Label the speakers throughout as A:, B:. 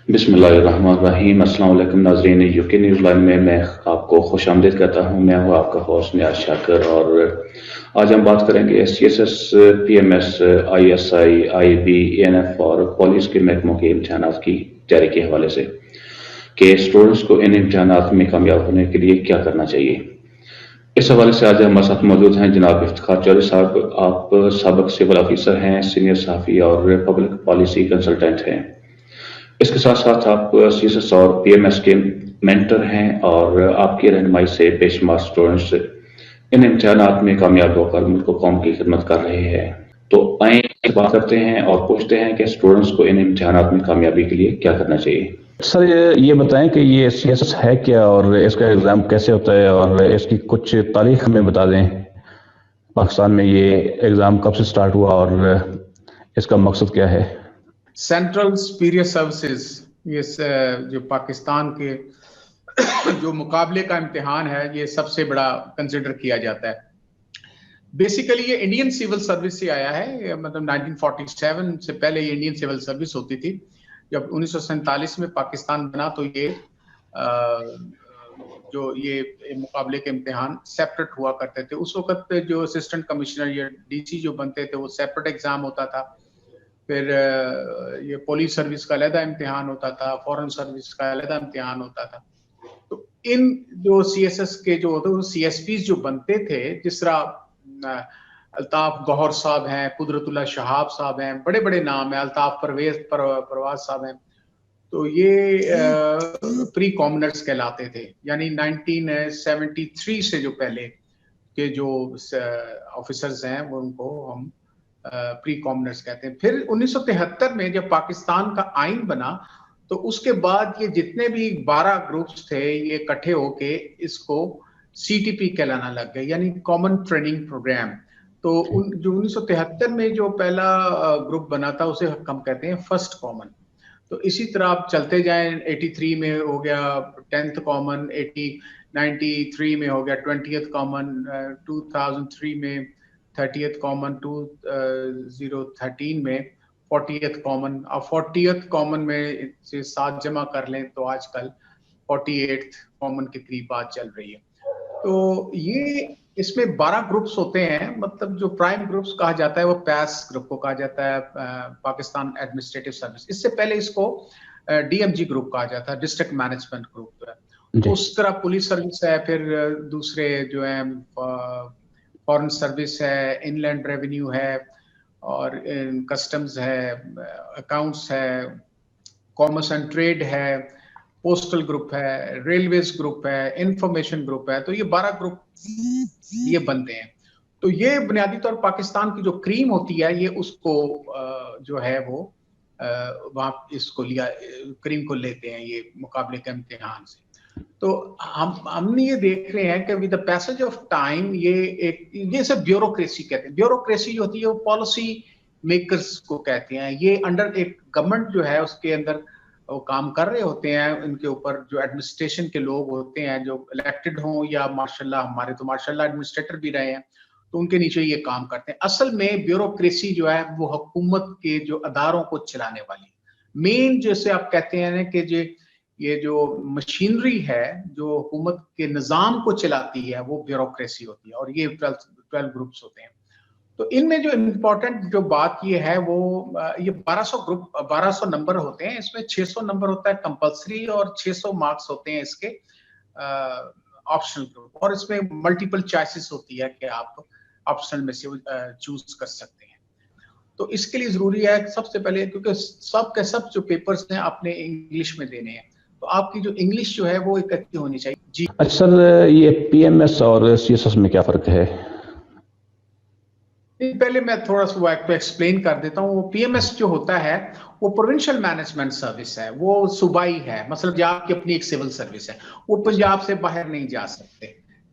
A: बिस्मिल्लाहिर्रहमानिर्रहीम। अस्सलाम वालेकुम नाज़रीन, यूके न्यूज़ लाइन में मैं आपको खुशामदीद करता हूँ। मैं हूँ आपका होस्ट नियाज शाकर और आज हम बात करेंगे CSS, PMS, ISI, IB, ANF और पुलिस के महकमों के इम्तिहानात की तैयारी के हवाले से कि स्टूडेंट्स को इन इम्तिहानात में कामयाब होने के लिए क्या करना चाहिए। इस हवाले से आज हमारे साथ मौजूद हैं जनाब इफ्तिखार चौधरी साहब। आप साबिक सिविल ऑफिसर हैं, सीनियर सहाफ़ी और पब्लिक पॉलिसी कंसल्टेंट हैं। इसके साथ साथ आप सीएसएस और पीएमएस के मेंटर हैं और आपकी रहनुमाई से बेशुमार स्टूडेंट्स इन इम्तिहानात में कामयाब होकर मुल्क और कौम की खिदमत कर रहे हैं। तो आए बात करते हैं और पूछते हैं कि स्टूडेंट्स को इन इम्तिहानात में कामयाबी के लिए क्या करना चाहिए।
B: सर ये बताएं कि ये सीएसएस है क्या और इसका एग्ज़ाम कैसे होता है और इसकी कुछ तारीख हमें बता दें। पाकिस्तान में ये एग्ज़ाम कब से स्टार्ट हुआ और इसका मकसद क्या है।
C: सेंट्रल सुपीरियर सर्विसेज, ये जो पाकिस्तान के जो मुकाबले का इम्तिहान है, ये सबसे बड़ा कंसिडर किया जाता है। बेसिकली ये इंडियन सिविल सर्विस से आया है, मतलब 1947 से पहले ये इंडियन सिविल सर्विस होती थी। जब 1947 में पाकिस्तान बना तो ये जो ये मुकाबले के इम्तिहान सेपरेट हुआ करते थे। उस वक्त पे जो असिस्टेंट कमिश्नर या डीसी जो बनते थे वो सेपरेट एग्जाम होता था। फिर ये पुलिस सर्विस का अलग इम्तिहान होता था, फॉरेन सर्विस का अलग इम्तिहान होता था। तो इन जो सीएसएस के जो होते सीएसपी जो बनते थे, जिस तरह अल्ताफ गौहर साहब हैं, कुदरतुल्लाह शहाब साहब हैं, बड़े बड़े नाम हैं, अल्ताफ परवाज साहब हैं। तो ये प्री कॉमनर्स कहलाते थे। यानी 1973 से जो पहले के जो ऑफिसर्स हैं वो उनको हम प्री कॉमनर्स कहते हैं। फिर 1973 में जब पाकिस्तान का आइन बना तो उसके बाद ये जितने भी 12 ग्रुप्स थे ये इकट्ठे होके इसको सीटीपी कहलाना लग गए, यानी कॉमन ट्रेनिंग प्रोग्राम। तो जो 1973 में जो पहला ग्रुप बना था उसे हम कहते हैं फर्स्ट कॉमन। तो इसी तरह आप चलते जाएं, 83 में हो गया 10th कॉमन, 93 में हो गया 20th कॉमन, 2003 में 30th कॉमन, 2013 में 40th कॉमन। अब 40th कॉमन में से 7 जमा कर लें तो आजकल 48th कॉमन के करीब बात चल रही है। तो ये इसमें 12 ग्रुप्स होते हैं। मतलब जो प्राइम ग्रुप्स कहा जाता है वो पैस ग्रुप को कहा जाता है, पाकिस्तान एडमिनिस्ट्रेटिव सर्विस। इससे पहले इसको डीएमजी ग्रुप कहा जाता है, डिस्ट्रिक्ट मैनेजमेंट ग्रुप है। उस तरह पुलिस सर्विस है, फिर दूसरे जो है फॉरेन सर्विस है, इनलैंड रेवेन्यू है और कस्टम्स है, अकाउंट्स है, कॉमर्स एंड ट्रेड है, पोस्टल ग्रुप है, रेलवेज ग्रुप है, इंफॉर्मेशन ग्रुप है। तो ये 12 ग्रुप ये बनते हैं। तो ये बुनियादी तौर पाकिस्तान की जो क्रीम होती है ये उसको जो है वो वहां इसको लिया, क्रीम को लेते हैं ये मुकाबले के इम्तिहान से। तो हमने ये देख रहे हैं कि with the passage of time ये सब ब्यूरोक्रेसी कहते हैं। ब्यूरोक्रेसी जो होती है वो पॉलिसी मेकर्स को कहते हैं। ये अंडर एक गवर्नमेंट जो है उसके अंदर वो काम कर रहे होते हैं। इनके ऊपर जो एडमिनिस्ट्रेशन के लोग होते हैं जो इलेक्टेड हों या माशाल्लाह हमारे तो माशाल्लाह एडमिनिस्ट्रेटर भी रहे हैं, तो उनके नीचे ये काम करते हैं। असल में ब्यूरोक्रेसी जो है वो हुकूमत के जो अदारों को चलाने वाली मेन, जैसे आप कहते हैं कि ये जो मशीनरी है जो हुकूमत के निज़ाम को चलाती है वो ब्यूरोक्रेसी होती है। और ये 12 ग्रुप्स होते हैं। तो इनमें जो इम्पोर्टेंट जो बात ये है वो ये 1200 नंबर होते हैं। इसमें 600 नंबर होता है कंपल्सरी और 600 मार्क्स होते हैं इसके ऑप्शनल ग्रुप। और इसमें मल्टीपल चॉइसेस होती है कि आप ऑप्शनल में से चूज कर सकते हैं। तो इसके लिए जरूरी है सबसे पहले, क्योंकि सब के सब जो पेपर्स हैं आपने इंग्लिश में देने हैं, तो आपकी जो इंग्लिश जो है वो एक अच्छी होनी चाहिए। जी
B: अच्छा सर, ये पीएमएस और सीएसएस में क्या फर्क है।
C: पहले मैं थोड़ा सा वो एक्सप्लेन कर देता हूँ। वो पीएमएस जो होता है वो प्रोविंशियल मैनेजमेंट सर्विस है, वो सूबाई है। मतलब पंजाब की अपनी एक सिविल सर्विस है, वो पंजाब से बाहर नहीं जा सकते,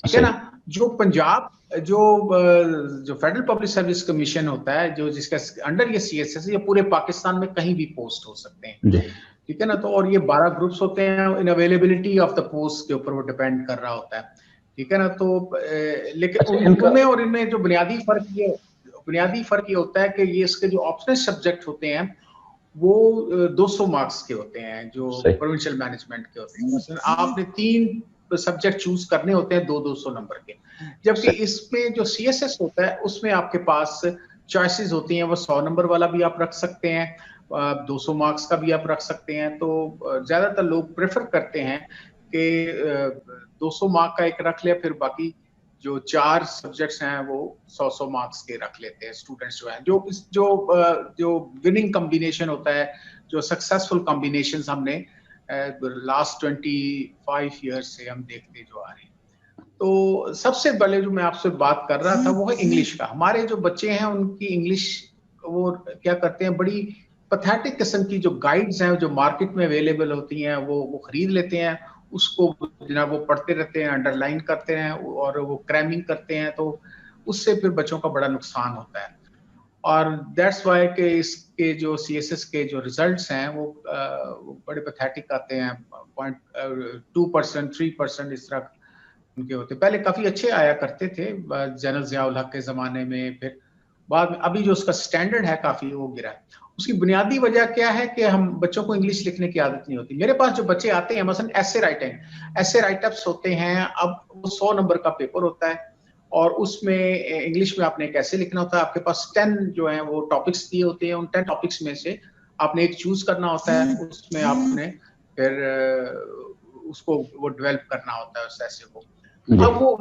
C: ठीक है ना। जो पंजाब जो फेडरल पब्लिक सर्विस कमीशन होता है जो जिसका अंडर ये सीएसएस, ये पूरे पाकिस्तान में कहीं भी पोस्ट हो सकते हैं, ठीक है ना। तो और ये 12 ग्रुप्स होते हैं। इन अवेलेबिलिटी ऑफ द पोस्ट के ऊपर वो डिपेंड कर रहा होता है, ठीक है ना। तो लेकिन उनमें और इनमें जो बुनियादी फर्क ये होता है कि ये इसके जो ऑप्शनल सब्जेक्ट होते हैं वो 200 मार्क्स के होते हैं, जो प्रोविंशियल मैनेजमेंट के होते हैं। मसलन आपने 3 सब्जेक्ट चूज करने होते हैं 200 नंबर के, जबकि इसमें जो CSS होता है उसमें आपके पास चॉइसेस होती हैं। वो 100 नंबर वाला भी आप रख सकते हैं, 200 मार्क्स का भी आप रख सकते हैं। तो ज्यादातर लोग प्रेफर करते हैं कि 200 मार्क का एक रख लिया, फिर बाकी जो 4 सब्जेक्ट्स हैं वो 100 मार्क्स के रख लेते हैं स्टूडेंट्स जो हैं। जो विनिंग कॉम्बिनेशन होता है, जो सक्सेसफुल कॉम्बिनेशंस हमने लास्ट 25 ईयर्स से हम देखते जो आ रहे हैं। तो सबसे पहले जो मैं आपसे बात कर रहा था वो है इंग्लिश का। हमारे जो बच्चे हैं उनकी इंग्लिश, वो क्या करते हैं, बड़ी पैथेटिक किस्म की जो गाइड्स हैं जो मार्केट में अवेलेबल होती हैं वो खरीद लेते हैं, उसको जनाब वो पढ़ते रहते हैं, अंडरलाइन करते हैं और वो क्रैमिंग करते हैं। तो उससे फिर बच्चों का बड़ा नुकसान होता है। और दैट्स वाई के इसके जो CSS के जो रिजल्ट्स हैं वो बड़े पैथेटिक आते हैं, 0.2%, 3% इस तरह उनके होते। पहले काफी अच्छे आया करते थे जनरल ज़िया-उल हक के जमाने में, फिर बाद में अभी जो उसका स्टैंडर्ड है काफी वो गिरा है। उसकी बुनियादी वजह क्या है कि हम बच्चों को इंग्लिश लिखने की आदत नहीं होती। मेरे पास जो बच्चे आते हैं, मसलन ऐसे राइटअप्स होते हैं, अब वो 100 नंबर का पेपर होता है और उसमें इंग्लिश में आपने कैसे लिखना होता है। आपके पास 10 जो है वो टॉपिक्स दिए होते हैं, उन 10 टॉपिक्स में से आपने एक चूज करना होता है, उसमें आपने फिर उसको वो डेवलप करना होता है उस ऐसे को। अब वो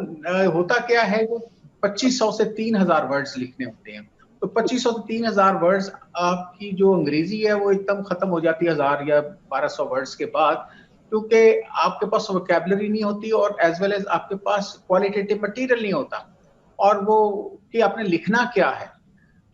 C: होता क्या है, वो 2500 से 3000 वर्ड्स लिखने होते हैं। तो 2500 से 3000 वर्ड्स, आपकी जो अंग्रेजी है वो एकदम खत्म हो जाती है 1000 या 1200 वर्ड्स के बाद, क्योंकि आपके पास वोकैबुलरी नहीं होती और एज वेल एज आपके पास क्वालिटेटिव मटेरियल नहीं होता। और वो कि आपने लिखना क्या है।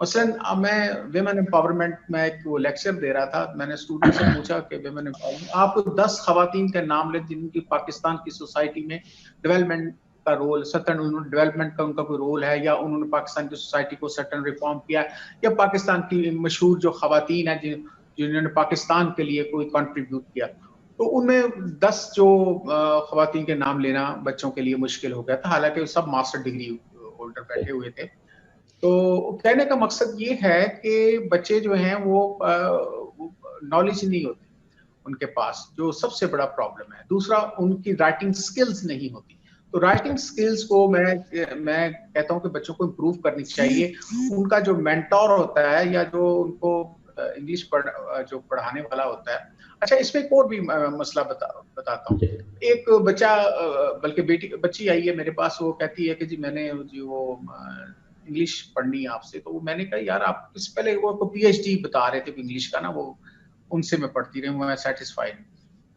C: मसलन मैं विमेन एम्पावरमेंट में एक वो लेक्चर दे रहा था, मैंने स्टूडेंट से पूछा कि विमेन एम्पावरमेंट, आप 10 खवातीन के नाम लें जिनकी पाकिस्तान की सोसाइटी में डेवलपमेंट का रोल, सर्टन उन्होंने डेवलपमेंट का उनका कोई रोल है, या उन्होंने पाकिस्तान की सोसाइटी को सर्टन रिफॉर्म किया, या पाकिस्तान की मशहूर जो खवातीन है जिन्होंने पाकिस्तान के लिए कोई कंट्रीब्यूट किया। तो उनमें 10 जो खवातीन के नाम लेना बच्चों के लिए मुश्किल हो गया था, हालांकि सब मास्टर डिग्री होल्डर बैठे हुए थे। तो कहने का मकसद ये है कि बच्चे जो हैं वो नॉलेज नहीं होती उनके पास, जो सबसे बड़ा प्रॉब्लम है। दूसरा, उनकी राइटिंग स्किल्स नहीं होती। तो राइटिंग स्किल्स को मैं कहता हूं कि बच्चों को इम्प्रूव करनी चाहिए। उनका जो मेंटोर होता है या जो उनको इंग्लिश जो पढ़ाने वाला होता है। अच्छा, इसमें एक और भी मसला बताता हूँ। एक बच्चा, बल्कि बच्ची आई है मेरे पास, वो कहती है कि जी मैंने जो इंग्लिश पढ़नी है आपसे। तो मैंने कहा यार आप इस पहले वो PhD बता रहे थे इंग्लिश का ना, वो उनसे मैं पढ़ती रही हूँ, मैं सेटिस्फाइड।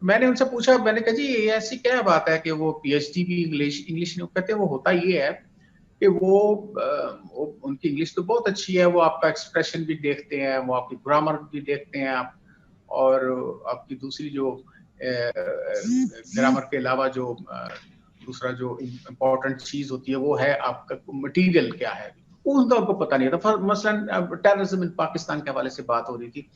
C: मैंने उनसे पूछा, मैंने कहा जी ये ऐसी क्या बात है कि वो PhD भी इंग्लिश नहीं। कहते वो होता ये है कि वो उनकी इंग्लिश तो बहुत अच्छी है, वो आपका एक्सप्रेशन भी देखते हैं, वो आपकी ग्रामर भी देखते हैं आप, और आपकी दूसरी जो ग्रामर के अलावा जो दूसरा जो इम्पोर्टेंट चीज होती है वो है आपका मटेरियल क्या है, उनका उनको पता नहीं था। मसलन टेररिज्म इन पाकिस्तान के हवाले से बात हो रही थी,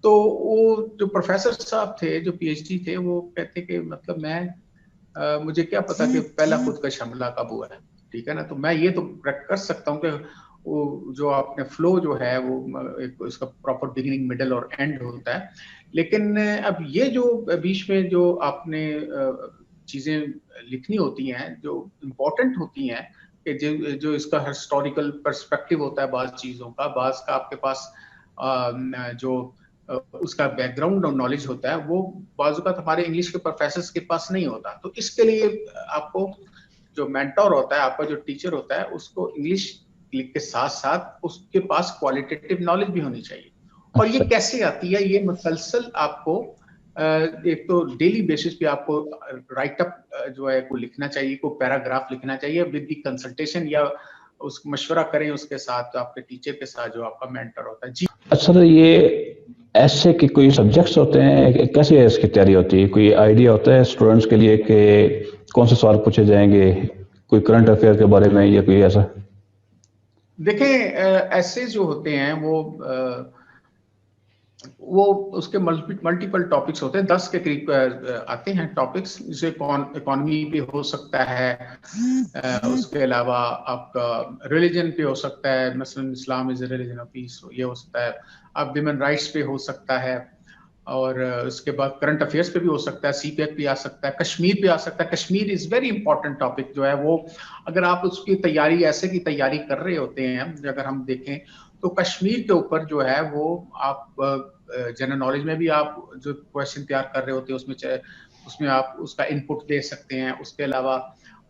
C: तो वो जो प्रोफेसर साहब थे जो PhD थे, वो कहते कि मतलब मैं मुझे क्या पता कि पहला खुदकश हमला कब हुआ है, ठीक है ना। तो मैं ये तो करेक्ट कर सकता हूँ कि वो जो आपने फ्लो जो है वो एक उसका प्रॉपर बिगिनिंग मिडल और एंड होता है। लेकिन अब ये जो बीच में जो आपने चीजें लिखनी होती हैं जो इम्पोर्टेंट होती हैं, कि जो इसका हिस्टोरिकल पर्सपेक्टिव होता है बाज चीजों का, बाज का आपके पास जो उसका बैकग्राउंड और नॉलेज होता है, वो बाजू का हमारे इंग्लिश के प्रोफेसर्स के पास नहीं होता। तो इसके लिए आपको जो मेंटोर होता है, आपका जो टीचर होता है, उसको इंग्लिश के साथ साथ उसके पास क्वालिटेटिव नॉलेज भी होनी चाहिए। और ये कैसे आती है, ये मुसलसल आपको एक तो डेली बेसिस पे आपको राइटअप जो है को लिखना चाहिए, को पैराग्राफ लिखना चाहिए विद दी कंसल्टेशन, या उस मशवरा करें उसके साथ, आपके टीचर के साथ जो आपका मेंटर होता है। जी
B: अच्छा, तो ये ऐसे के कोई सब्जेक्ट्स होते हैं, कैसे इसकी तैयारी होती है? कोई आइडिया होता है स्टूडेंट्स के लिए कि कौन से सवाल पूछे जाएंगे, कोई करंट अफेयर के बारे में या कोई ऐसा?
C: देखें, ऐसे जो होते हैं वो वो उसके मल्टीपल टॉपिक्स होते हैं, 10 के करीब आते हैं टॉपिक्स, जैसे इकोनॉमी पे हो सकता है, उसके अलावा आपका रिलीजन पे हो सकता है, मसलन Islam is religion of peace, ये हो सकता है। अब ह्यूमन राइट्स पे हो सकता है, और उसके बाद करंट अफेयर्स पे भी हो सकता है, सीपैक पे आ सकता है, कश्मीर पे आ सकता है। Kashmir is very important topic जो है वो, अगर आप उसकी तैयारी ऐसे की तैयारी कर रहे होते हैं, अगर हम देखें तो कश्मीर के ऊपर जो है वो आप जनरल नॉलेज में भी आप जो क्वेश्चन तैयार कर रहे होते हैं उसमें आप उसका इनपुट दे सकते हैं। उसके अलावा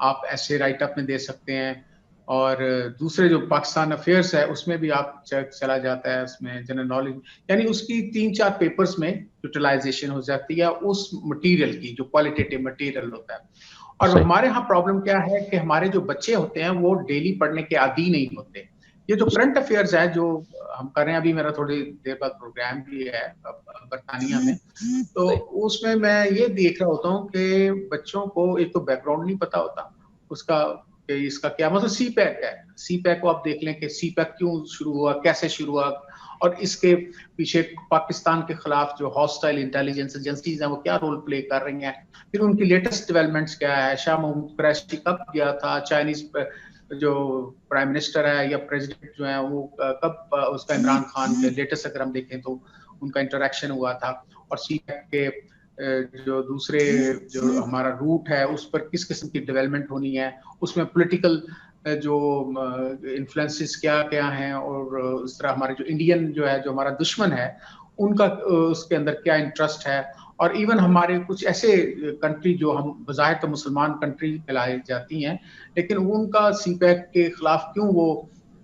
C: आप ऐसे राइटअप में दे सकते हैं, और दूसरे जो पाकिस्तान अफेयर्स है उसमें भी आप चला जाता है, उसमें जनरल नॉलेज, यानी उसकी 3-4 पेपर्स में यूटिलाइजेशन हो जाती है उस मटेरियल की, जो क्वालिटेटिव मटेरियल होता है। और हमारे यहाँ प्रॉब्लम क्या है कि हमारे जो बच्चे होते हैं वो डेली पढ़ने के आदी नहीं होते। ये जो करंट अफेयर्स है जो हम कर रहे हैं, अभी मेरा थोड़ी देर बाद प्रोग्राम भी है बरतानिया में, तो उसमें मैं ये देख रहा होता हूँ कि बच्चों को एक तो बैकग्राउंड नहीं पता होता उसका, इसका क्या मतलब सीपैक है। सीपैक को आप देख लें कि सीपैक क्यों शुरू हुआ, कैसे शुरू हुआ, और इसके पीछे पाकिस्तान के खिलाफ जो हॉस्टाइल इंटेलिजेंस एजेंसीज हैं वो क्या रोल प्ले कर रही हैं, फिर उनकी लेटेस्ट डेवलपमेंट्स क्या है, शाह महमूद कुरैशी कब गया था, चाइनीज जो प्राइम मिनिस्टर है या प्रेसिडेंट जो है वो कब उसका, इमरान खान के लेटेस्ट अगर हम देखें तो उनका इंटरेक्शन हुआ था, और सीपैक के जो दूसरे जो हमारा रूट है उस पर किस किस्म की डेवलपमेंट होनी है, उसमें पॉलिटिकल जो इन्फ्लुएंसेस क्या क्या हैं, और इस तरह हमारे जो इंडियन जो है जो हमारा दुश्मन है उनका उसके अंदर क्या इंटरेस्ट है, और इवन हमारे कुछ ऐसे कंट्री जो हम बज़ाहिर तो मुसलमान कंट्री कहलाई जाती हैं, लेकिन उनका सीपैक के खिलाफ क्यों वो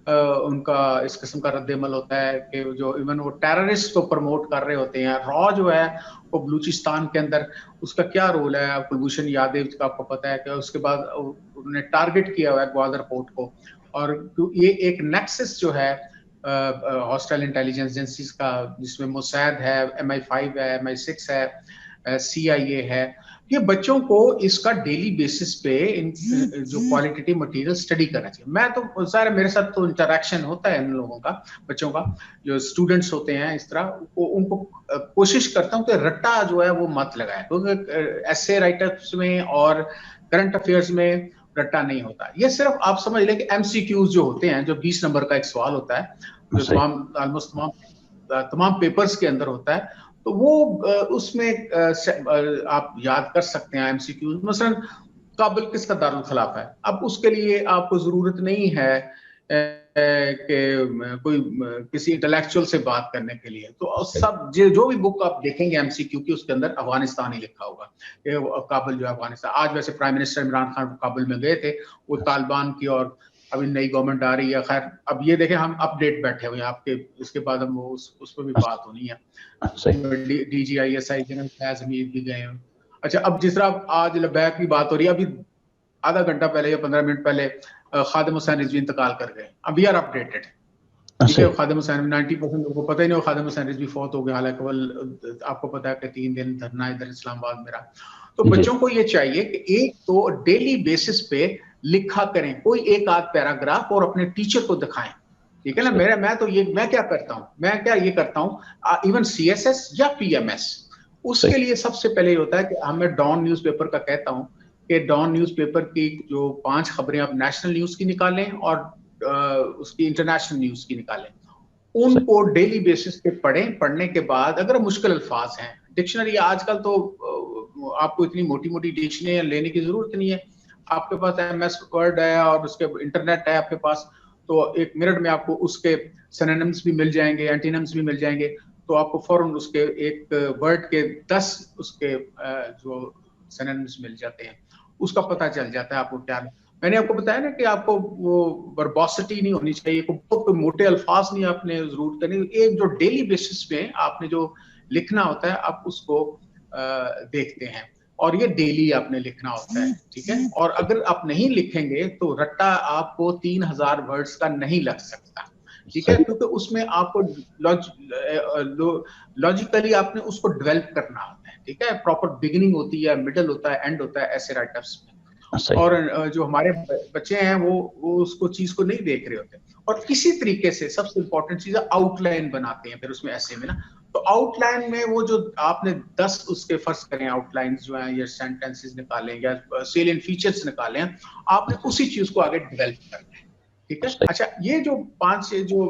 C: उनका इस किस्म का रद्द-ए-अमल होता है कि जो इवन वो टेररिस्ट को प्रमोट कर रहे होते हैं। रॉ जो है वो बलूचिस्तान के अंदर उसका क्या रोल है, कुलभूषण यादव का आपको पता है कि उसके बाद उन्होंने टारगेट किया हुआ है ग्वादर पोर्ट को, और ये एक नेक्सस जो है हॉस्टाइल इंटेलिजेंस एजेंसीज का, जिसमें मोसाद है, MI5 है, MI6 है, CIA है, ये बच्चों को इसका डेली बेसिस पे जो क्वालिटेटिव मटेरियल स्टडी करना चाहिए। मैं तो सारे मेरे साथ तो इंटरेक्शन होता है इन लोगों का, बच्चों का, जो स्टूडेंट्स होते हैं इस तरह उनको कोशिश करता हूँ कि रट्टा जो है वो मत लगाए, क्योंकि ऐसे राइटर्स में और करंट अफेयर्स में रट्टा नहीं होता। ये सिर्फ आप समझ लें कि MCQs जो होते हैं, जो 20 नंबर का एक सवाल होता है, जो तमाम पेपर्स के अंदर होता है, तो वो उसमें आप याद कर सकते हैं MCQs। मसलन काबुल किसका दारुल खिलाफा है, अब उसके लिए आपको जरूरत नहीं है कि कोई किसी इंटेलेक्चुअल से बात करने के लिए, तो सब जो भी बुक आप देखेंगे MCQ की उसके अंदर अफगानिस्तान ही लिखा होगा, काबुल जो है अफगानिस्तान। आज वैसे प्राइम मिनिस्टर इमरान खान काबुल में गए थे, वो तालिबान की और अभी नई गवर्नमेंट आ रही है, खैर अब ये देखें हम अपडेट बैठे हुए हैं आपके, इसके बाद हम वो उस पर भी बात होनी है। DGISI जनरल फैज हमीद भी गए हैं। अच्छा, अब जिस तरह आज लबैक की बात हो रही है, अभी आधा घंटा पहले या 15 मिनट पहले खादिम हुसैन रिजवी इंतकाल कर गए, अब वी आर अपडेटेड। ठीक है, खादिम हुसैन 90% लोगों को पता ही नहीं, खादिम हुसैन रिजवी फौत हो गए, हालांकि आपको पता है कि 3 दिन धरना इधर इस्लामाबाद मेरा। तो बच्चों को ये चाहिए कि एक तो डेली बेसिस पे लिखा करें, कोई एक आध पैराग्राफ, और अपने टीचर को दिखाएं। ठीक है ना, मैं क्या करता हूँ, मैं क्या ये करता हूँ, इवन CSS या PMS, उसके लिए सबसे पहले होता है कि मैं डॉन न्यूज़पेपर का कहता हूँ कि डॉन न्यूज़पेपर की जो 5 खबरें आप नेशनल न्यूज़ की निकालें और उसकी इंटरनेशनल न्यूज़ की निकालें, उनको डेली बेसिस पे पढ़ें। पढ़ने के बाद अगर मुश्किल अल्फाज हैं, डिक्शनरी आजकल तो आपको इतनी मोटी मोटी डिक्शनरी लेने की जरूरत नहीं है, आपके पास MS वर्ड है और उसके इंटरनेट है आपके पास, तो 1 मिनट में आपको उसके सिनोनिम्स भी मिल जाएंगे, एंटीनिम्स भी मिल जाएंगे, तो आपको फौरन उसके एक वर्ड के 10 उसके जो सिनोनिम्स मिल जाते हैं, उसका पता चल जाता है आपको क्या। मैंने आपको बताया ना कि आपको वो वर्बोसिटी नहीं होनी चाहिए, बहुत मोटे अल्फाज नहीं आपने जरूरत करनी, एक जो डेली बेसिस पे आपने जो लिखना होता है आप उसको देखते हैं, और ये डेली आपने लिखना होता है। ठीक है, और अगर आप नहीं लिखेंगे तो रट्टा आपको 3000 वर्ड्स का नहीं लग सकता। ठीक है, क्योंकि उसमें आपको लॉजिकली आपने उसको डेवलप करना होता है। ठीक है, प्रॉपर बिगिनिंग होती है, मिडल होता है, एंड होता है ऐसे राइटर्स में, और जो हमारे बच्चे हैं वो उसको चीज को नहीं देख रहे होते, और इसी तरीके से सबसे इंपॉर्टेंट चीज है आउटलाइन बनाते हैं फिर उसमें ऐसे में ना, तो आउटलाइन में वो जो आपने 10 उसके फर्ज करें आउटलाइन जो हैं या सेंटेंसेस निकालें या सेलिएंट फीचर्स निकालें, आपने उसी चीज को आगे डेवलप करना है। ठीक है। अच्छा, ये जो 5 जो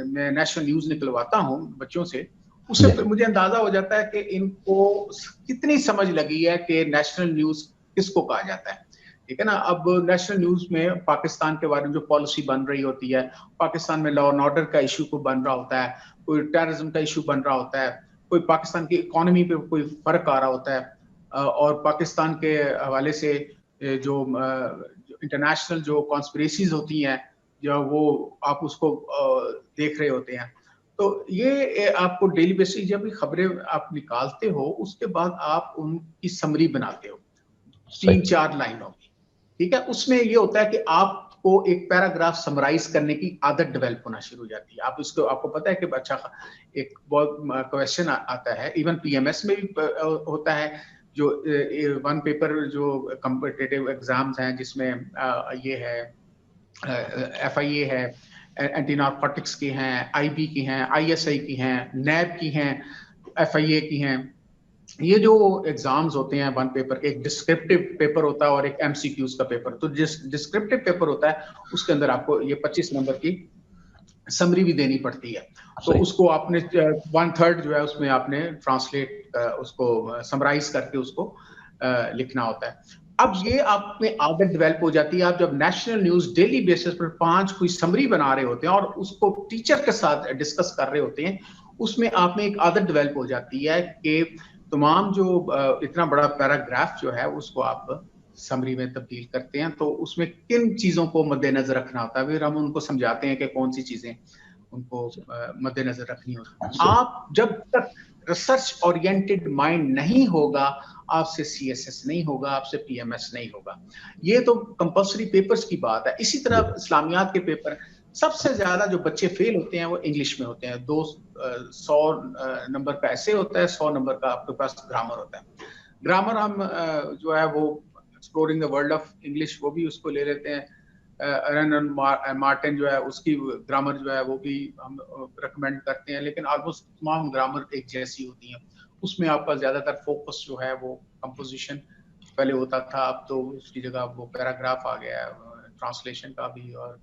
C: मैं नेशनल न्यूज निकलवाता हूँ बच्चों से, उससे मुझे अंदाजा हो जाता है कि इनको कितनी समझ लगी है कि नेशनल न्यूज किसको कहा जाता है। ठीक है ना। अब नेशनल न्यूज में पाकिस्तान के बारे में जो पॉलिसी बन रही होती है, पाकिस्तान में लॉ एंड ऑर्डर का इशू को बन रहा होता है, कोई टेररिज्म का इशू बन रहा होता है, कोई पाकिस्तान की इकोनॉमी पे कोई फर्क आ रहा होता है, और पाकिस्तान के हवाले से जो इंटरनेशनल जो कॉन्स्पिरेसीज होती हैं, जो वो आप उसको देख रहे होते हैं। तो ये आपको डेली बेसिस जब भी खबरें आप निकालते हो, उसके बाद आप उनकी समरी बनाते हो 3-4 लाइनों की। ठीक है। उसमें ये होता है कि आपको एक पैराग्राफ समराइज करने की आदत डेवलप होना शुरू हो जाती है। आप उसको, आपको पता है कि अच्छा एक बहुत क्वेश्चन आता है, इवन पीएमएस में भी होता है, जो वन पेपर जो कॉम्पिटिटिव एग्जाम्स हैं जिसमें ये है एफआईए है, एंटी नारकोटिक्स की हैं, आईबी की हैं, आईएसआई की हैं, नैब की हैं, एफआईए की हैं। ये जो एग्जाम्स होते हैं वन पेपर के, एक डिस्क्रिप्टिव पेपर होता है और एक एमसीक्यूज का पेपर। तो जिस डिस्क्रिप्टिव पेपर होता है उसके अंदर आपको ये 25 नंबर की समरी भी देनी पड़ती है। तो उसको आपने 1/3 जो है उसमें आपने ट्रांसलेट उसको समराइज करके उसको लिखना होता है। अब ये आप में आदत डेवलप हो जाती है। आप जब नेशनल न्यूज डेली बेसिस पर 5 कोई समरी बना रहे होते हैं और उसको टीचर के साथ डिस्कस कर रहे होते हैं, उसमें आप में एक आदत डेवलप हो जाती है कि तमाम जो इतना बड़ा पैराग्राफ जो है उसको आप समरी में तब्दील करते हैं। तो उसमें किन चीजों को मद्देनजर रखना होता है, फिर हम उनको समझाते हैं कि कौन सी चीजें उनको मद्देनजर रखनी होती है। आप जब तक रिसर्च ओरिएंटेड माइंड नहीं होगा, आपसे सीएसएस नहीं होगा, आपसे पीएमएस नहीं होगा। ये तो कंपल्सरी पेपर्स की बात है। इसी तरह इस्लामियात के पेपर, सबसे ज्यादा जो बच्चे फेल होते हैं वो इंग्लिश में होते हैं। 100 नंबर का ऐसे होता है, 100 नंबर का आपके पास ग्रामर होता है। ग्रामर हम जो है वो exploring the world of English, वो भी उसको ले लेते हैं। एरन मार्टिन जो है उसकी ग्रामर जो है वो भी हम रिकमेंड करते हैं, लेकिन ऑलमोस्ट तमाम ग्रामर एक जैसी होती हैं। उसमें आपका ज्यादातर फोकस जो है वो कंपोजिशन पहले होता था, अब तो उसकी जगह वो पैराग्राफ आ गया है, ट्रांसलेशन का भी, और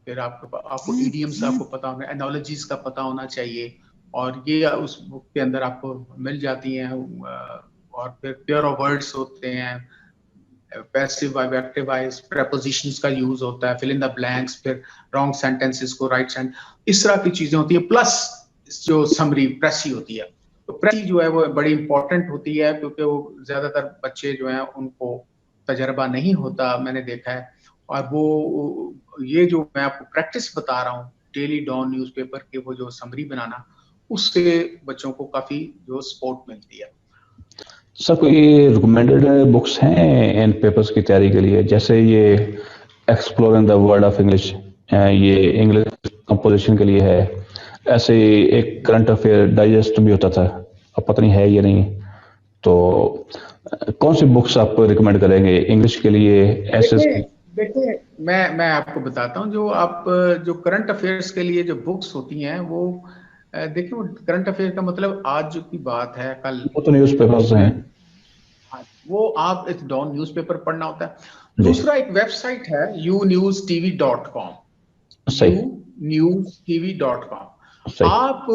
C: फिर आपको ईडियम्स आपको पता होना, एनोलॉजीज का पता होना चाहिए, और ये उस बुक के अंदर आपको मिल जाती हैं। और फिर पेयर ऑफ वर्ड्स होते हैं, passive vibe, active voice, prepositions का यूज होता है, फिल इन द ब्लैंक्स, फिर रॉन्ग सेंटेंसेस को राइट सेंट, इस तरह की चीजें होती है। प्लस जो समरी प्रेसी होती है, तो प्रेसी जो है वो बड़ी इंपॉर्टेंट होती है, क्योंकि वो ज्यादातर बच्चे जो हैं उनको तजर्बा नहीं होता, मैंने देखा है। और वो ये जो मैं आपको प्रैक्टिस बता रहा हूँ डेली डॉन न्यूज़पेपर के, वो जो समरी बनाना, उससे बच्चों को काफी जो सपोर्ट मिलती है।
B: सर कोई रिकमेंडेड बुक्स हैं इन पेपर्स की तैयारी के लिए, जैसे ये exploring the world of English, ये इंग्लिश कंपोजिशन के लिए है, ऐसे एक करंट अफेयर डाइजेस्ट भी होता था, अब पता नहीं है या नहीं। तो कौन सी बुक्स आप रिकमेंड करेंगे इंग्लिश के लिए?
C: देखिए मैं आपको बताता हूँ, जो करंट अफेयर्स के लिए जो बुक्स होती हैं वो देखिए, वो करंट अफेयर का मतलब आज जो की बात है, कल
B: वो तो न्यूज़पेपर्स हैं,
C: वो आप एक डॉन न्यूज़पेपर पढ़ना होता है। दूसरा एक वेबसाइट है unewstv.com, unewstv.com। आप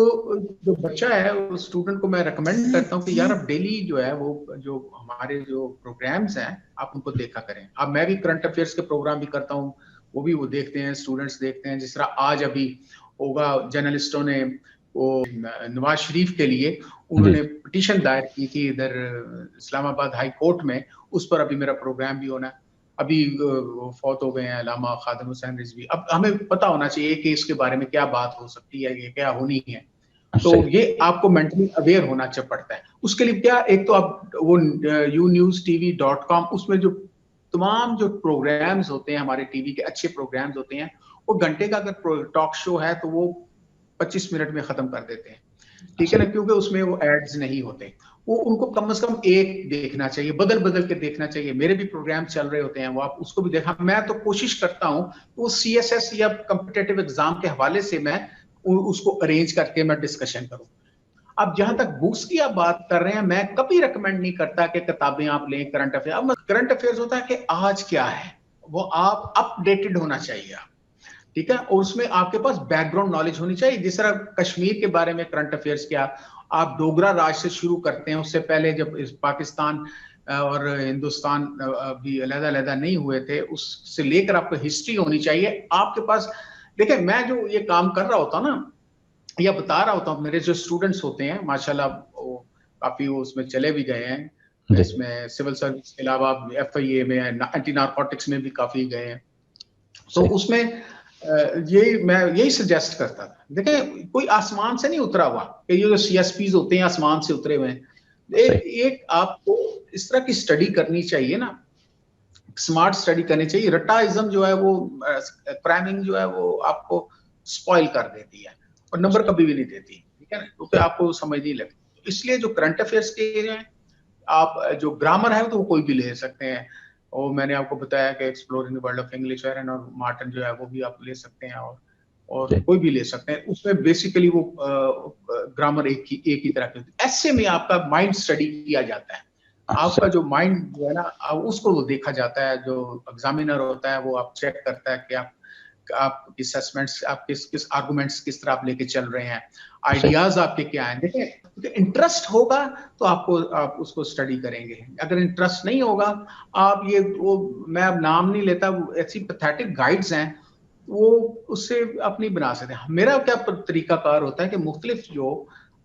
C: जो बच्चा है, स्टूडेंट को मैं रिकमेंड करता हूँ कि यार आप डेली जो है वो जो हमारे जो प्रोग्राम्स हैं आप उनको देखा करें। अब मैं भी करंट अफेयर्स के प्रोग्राम भी करता हूँ, वो देखते हैं, स्टूडेंट्स देखते हैं। जिस तरह आज अभी होगा, जर्नलिस्टों ने वो नवाज शरीफ के लिए उन्होंने पिटीशन दायर की थी इधर इस्लामाबाद हाई कोर्ट में, उस पर अभी मेरा प्रोग्राम भी होना है। अभी फौत हो गए हैं अल्लामा खादिम हुसैन रिजवी। अब हमें पता होना चाहिए कि इसके बारे में क्या बात हो सकती है, ये क्या होनी है। तो ये आपको मेंटली अवेयर होना पड़ता है। उसके लिए क्या, एक तो आप वो unewstv.com, उसमें जो तमाम जो प्रोग्राम्स होते हैं, हमारे टीवी के अच्छे प्रोग्राम्स होते हैं, वो घंटे का अगर टॉक शो है तो वो 25 मिनट में खत्म कर देते हैं। ठीक है ना, क्योंकि उसमें वो एड्स नहीं होते। वो उनको कम से कम एक देखना चाहिए, बदल बदल के देखना चाहिए। मेरे भी प्रोग्राम चल रहे होते हैं, वो आप उसको भी देखा। मैं तो कोशिश करता हूँ वो सीएसएस या कॉम्पिटिटिव एग्जाम के हवाले से मैं उसको अरेंज करके मैं डिस्कशन करूँ। अब जहां तक बुक्स की आप बात कर रहे हैं, मैं कभी रिकमेंड नहीं करता कि किताबें आप लें करंट अफेयर। अब करंट अफेयर्स होता है कि आज क्या है, वो आप अपडेटेड होना चाहिए, ठीक है, और उसमें आपके पास बैकग्राउंड नॉलेज होनी चाहिए। जिस तरह कश्मीर के बारे में करंट अफेयर्स क्या, आप डोगरा राज से शुरू करते हैं, उससे पहले जब पाकिस्तान और हिंदुस्तान भी अलग-अलग नहीं हुए थे, उससे लेकर आपको हिस्ट्री होनी चाहिए आपके पास। देखिए, मैं जो ये काम कर रहा होता ना, या बता रहा होता हूँ, मेरे जो स्टूडेंट्स होते हैं माशाल्लाह, वो काफी वो उसमें चले भी गए हैं,
B: जी।
C: इसमें सिविल सर्विस के अलावा FIA में, एंटी नारकोटिक्स में भी काफी गए हैं। तो
B: सही।
C: उसमें मैं यही सजेस्ट करता था। देखिए, कोई आसमान से नहीं उतरा हुआ कि ये जो CSPs होते हैं आसमान से उतरे हुए हैं।
B: सही।
C: एक आपको इस तरह की स्टडी करनी चाहिए ना, स्मार्ट स्टडी करनी चाहिए। रट्टाइज्म जो है वो, क्रैमिंग जो है वो आपको स्पॉइल कर देती है और नंबर कभी भी नहीं देती, ठीक है ना, क्योंकि
B: सही।
C: आपको समझ नहीं लगती। तो इसलिए जो करंट अफेयर्स के हैं, आप जो ग्रामर है तो वो कोई भी ले सकते हैं, और मैंने आपको बताया कि exploring the world of English, Aaron और मार्टिन जो है वो भी आप ले सकते हैं, और
B: जी।
C: कोई भी ले सकते हैं। उसमें बेसिकली वो ग्रामर एक ही तरह के, ऐसे में आपका माइंड स्टडी किया जाता है। आपका
B: सही।
C: जो माइंड जो है ना, उसको वो देखा जाता है, जो एग्जामिनर होता है वो आप चेक करता है कि आप असेसमेंट्स, आप किस किस आर्गुमेंट्स किस तरह आप लेके चल रहे हैं,
B: सही।
C: आइडियाज आपके क्या हैं। देखिए, क्योंकि इंटरेस्ट होगा तो आप उसको स्टडी करेंगे, अगर इंटरेस्ट नहीं होगा, आप ये वो, मैं अब नाम नहीं लेता, ऐसी पैथेटिक गाइड्स हैं, वो उससे आप नहीं बना सकते। मेरा क्या तरीकाकार होता है कि मुख्तलिफ जो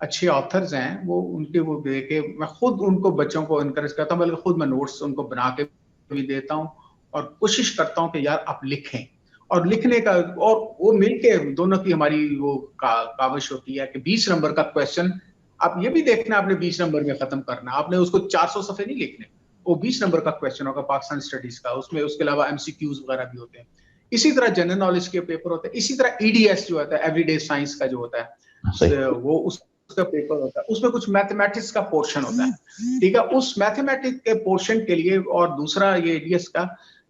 C: अच्छे ऑथर्स हैं, वो उनके वो देके मैं खुद उनको बच्चों को इनकरेज करता हूँ, बल्कि खुद मैं नोट्स उनको बना के भी देता हूँ, और कोशिश करता हूँ कि यार आप लिखें, और लिखने का, और वो मिलके दोनों की हमारी वो काविश होती है कि 20 नंबर का क्वेश्चन, आप ये भी देखना आपने 20 नंबर में खत्म करना, आपने उसको 400 सफे नहीं लिखने, वो 20 नंबर का क्वेश्चन होगा पाकिस्तान स्टडीज का, उसमें उसके अलावा MCQs वगैरह भी होते हैं। इसी तरह जनरल नॉलेज के पेपर होते हैं, इसी तरह EDS जो होता है, एवरीडे साइंस का जो होता
B: सही।
C: है, वो उसका पेपर होता है, उसमें कुछ मैथमेटिक्स का पोर्शन होता है, ठीक है। उस मैथमेटिक्स के पोर्शन के लिए, और दूसरा ये EDS का,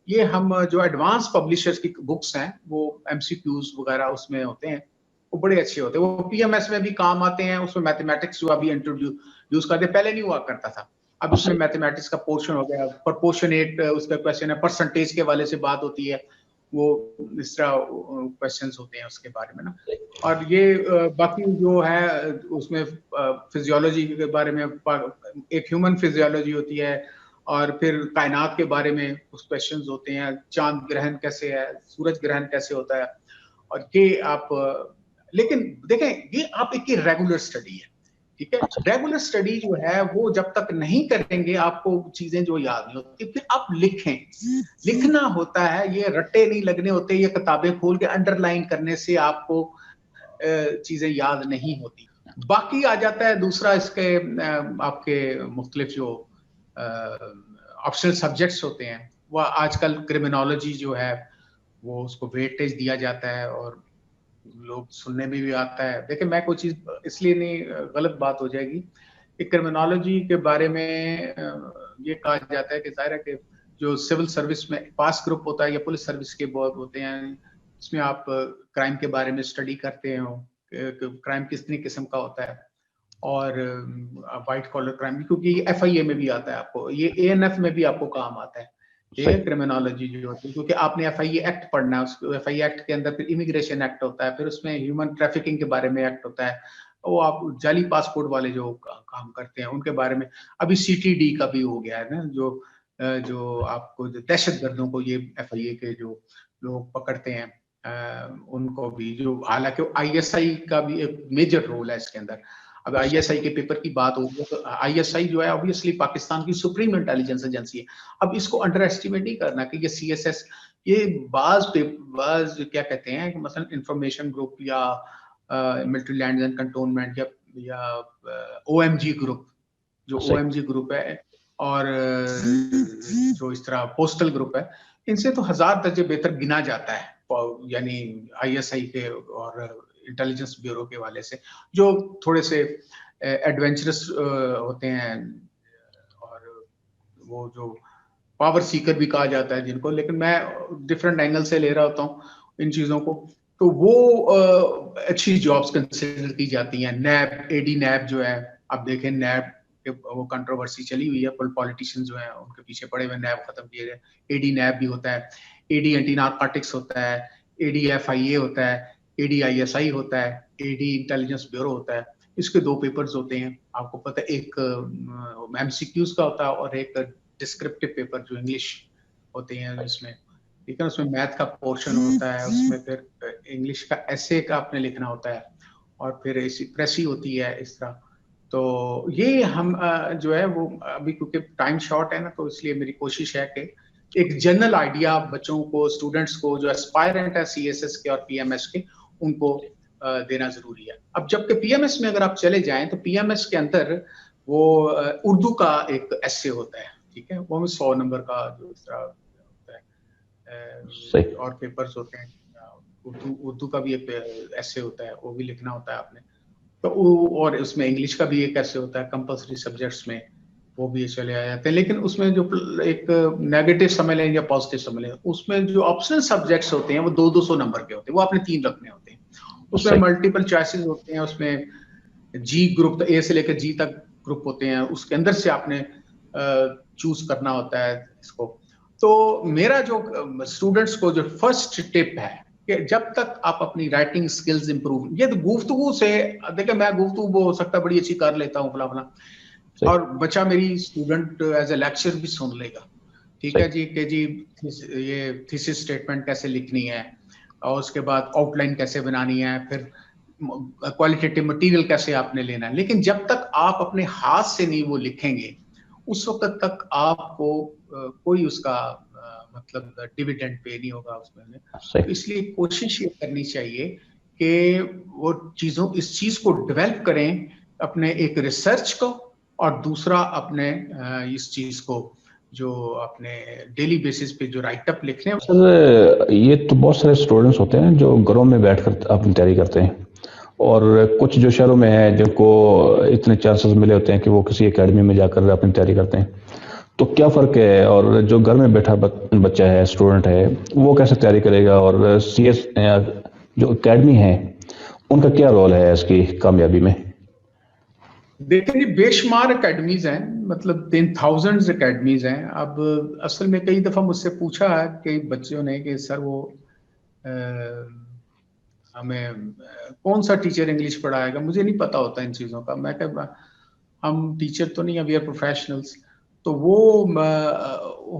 C: ये हम जो एडवांस पब्लिशर्स की बुक्स हैं, वो MCQs वगैरह उसमें होते हैं, वो बड़े अच्छे होते हैं, वो PMS में भी काम आते हैं। उसमें मैथमेटिक्स जो अभी इंट्रोड्यूस करते, पहले नहीं हुआ करता था, अब इसमें
B: सही।
C: मैथमेटिक्स का पोर्शन हो गया, प्रोपोर्शनेट उसका क्वेश्चन है, परसेंटेज के वाले से बात होती है, वो इस तरह क्वेश्चंस होते हैं उसके बारे में ना। और ये बाकी जो है उसमें फिजियोलॉजी के बारे में, एक ह्यूमन फिजियोलॉजी होती है, और फिर कायनात के बारे में कुछ क्वेश्चंस होते हैं, चांद ग्रहण कैसे है, सूरज ग्रहण कैसे होता है, और ये आप लेकिन देखें, ये आप एक रेगुलर स्टडी है, ठीक है। रेगुलर स्टडी जो है वो जब तक नहीं करेंगे, आपको चीजें जो याद नहीं होती, फिर आप लिखें। लिखना होता है, ये रट्टे नहीं लगने होते, ये किताबें खोल के अंडरलाइन करने से आपको चीजें याद नहीं होती। बाकी आ जाता है दूसरा इसके, आपके मुख्तलिफ जो ऑप्शनल सब्जेक्ट्स होते हैं, वह आजकल क्रिमिनोलॉजी जो है वो उसको वेटेज दिया जाता है, और लोग सुनने में भी आता है। देखिए, मैं कोई चीज इसलिए नहीं, गलत बात हो जाएगी कि क्रिमिनोलॉजी के बारे में ये कहा जाता है कि जाहिर है कि जो सिविल सर्विस में पास ग्रुप होता है, या पुलिस सर्विस के बहुत होते हैं, इसमें आप क्राइम के बारे में स्टडी करते हो, क्राइम कितनी किस्म का होता है, और व्हाइट कॉलर क्राइम, क्योंकि FIA में भी आता है आपको, ये ANF में भी आपको काम आता है, ठीक है,
B: सही।
C: क्रिमिनोलॉजी जो होती है, क्योंकि आपने FIA एक्ट पढ़ना है, उसको FIA एक्ट के अंदर फिर इमिग्रेशन एक्ट होता है, फिर उसमें ह्यूमन ट्रैफिकिंग के बारे में एक्ट होता है, वो आप जाली पासपोर्ट वाले जो काम करते हैं उनके बारे में। अभी CTD का भी हो गया है ना, जो आपको दहशत गर्दों को ये FIA के जो लोग पकड़ते हैं, उनको भी, जो हालांकि ISI का भी एक मेजर रोल है इसके अंदर। अब ISI के पेपर की बात होगी तो ISI जो है ऑब्वियसली पाकिस्तान की सुप्रीम इंटेलिजेंस एजेंसी है। अब इसको अंडर एस्टिमेट नहीं करना कि ये CSS, ये बाज क्या कहते हैं कि मसलन इंफॉर्मेशन ग्रुप, या मिलिट्री लैंड एंड कंटोनमेंट, या OMG ग्रुप, जो
B: सही।
C: OMG ग्रुप है, और जो इस तरह पोस्टल ग्रुप है, इनसे तो 1000 दर्जे बेहतर गिना जाता है, यानी ISI के और इंटेलिजेंस ब्यूरो के वाले से, जो थोड़े से एडवेंचरस होते हैं, और वो जो पावर सीकर भी कहा जाता है जिनको, लेकिन मैं डिफरेंट एंगल से ले रहा होता हूँ इन चीजों को। तो वो अच्छी जॉब्स कंसिडर की जाती हैं। नैब, एडी नैब जो है, आप देखें नैब के वो कंट्रोवर्सी चली हुई है, पॉलिटिशियन जो है उनके पीछे पड़े हुए, नैब खत्म किए गए। एडी नैब भी होता है, एडी एंटी नारकोटिक्स होता है, एडी एफआईए होता है, एडी आईएसआई होता है, एडी इंटेलिजेंस ब्यूरो होता है। इसके 2 पेपर्स होते हैं, आपको पता है, एक एमसीक्यूज का होता है और एक डिस्क्रिप्टिव पेपर जो इंग्लिश होते हैं जिसमें, ठीक है, उसमें मैथ का पोर्शन होता है, उसमें फिर इंग्लिश का एसे का आपने लिखना होता है, और फिर ऐसी प्रेसी होती है इस तरह। तो ये हम जो है वो अभी क्योंकि टाइम शॉर्ट है ना, तो इसलिए मेरी कोशिश है कि एक जनरल आइडिया बच्चों को, स्टूडेंट्स को जो एस्पायरेंट है सीएसएस के और पीएमएस के, उनको देना जरूरी है। अब जबकि पीएमएस में अगर आप चले जाएं तो पीएमएस के अंदर वो उर्दू का एक एसे होता है, ठीक है, वो 100 नंबर का जो इस तरह होता है, और पेपर्स होते हैं, उर्दू का भी एक एसे होता है, वो भी लिखना होता है आपने। तो और उसमें इंग्लिश का भी एक ऐसे होता है कंपल्सरी सब्जेक्ट्स में, वो भी चले आ जाते हैं। लेकिन उसमें जो एक नेगेटिव समझ लें या पॉजिटिव समझ लें, उसमें जो ऑप्शनल सब्जेक्ट्स होते हैं वो 200 नंबर के होते हैं, वो आपने 3 रखने होते हैं। उसमें मल्टीपल चॉइसेस होते हैं, उसमें जी ग्रुप, ए से लेकर जी तक ग्रुप होते हैं, उसके अंदर से आपने चूज करना होता है इसको। तो मेरा जो स्टूडेंट्स को जो फर्स्ट टिप है कि जब तक आप अपनी राइटिंग स्किल्स इंप्रूव, ये तो गुफ्तगू से, देखिए मैं गुफ्तगू हो सकता है बड़ी अच्छी कर लेता हूँ फला फला, और बच्चा मेरी स्टूडेंट एज ए लेक्चर भी सुन लेगा, ठीक है जी, कि जी ये थीसिस स्टेटमेंट कैसे लिखनी है, और उसके बाद आउटलाइन कैसे बनानी है, फिर क्वालिटेटिव मटेरियल कैसे आपने लेना है। लेकिन जब तक आप अपने हाथ से नहीं वो लिखेंगे, उस वक्त तक आपको कोई उसका मतलब डिविडेंड पे नहीं होगा उसमें। तो इसलिए कोशिश ये करनी चाहिए कि वो चीजों, इस चीज को डेवलप करें, अपने एक रिसर्च को, और दूसरा अपने इस चीज को जो अपने डेली बेसिस पे जो राइटअप लिखने।
B: सर ये तो बहुत सारे स्टूडेंट्स होते हैं जो घरों में बैठकर अपनी तैयारी करते हैं, और कुछ जो शहरों में है जिनको इतने चांसेस मिले होते हैं कि वो किसी एकेडमी में जाकर अपनी तैयारी करते हैं, तो क्या फ़र्क है? और जो घर में बैठा बच्चा है, स्टूडेंट है, वो कैसे तैयारी करेगा? और सीएस जो एकेडमी है उनका क्या रोल है इसकी कामयाबी में?
C: देखिए बेशुमार एकेडमीज हैं, मतलब 10,000 एकेडमीज हैं। अब असल में कई दफा मुझसे पूछा है कई बच्चों ने कि सर वो हमें कौन सा टीचर इंग्लिश पढ़ाएगा, मुझे नहीं पता होता इन चीज़ों का। मैं कह, हम टीचर तो नहीं है, वी आर प्रोफेशनल्स। तो वो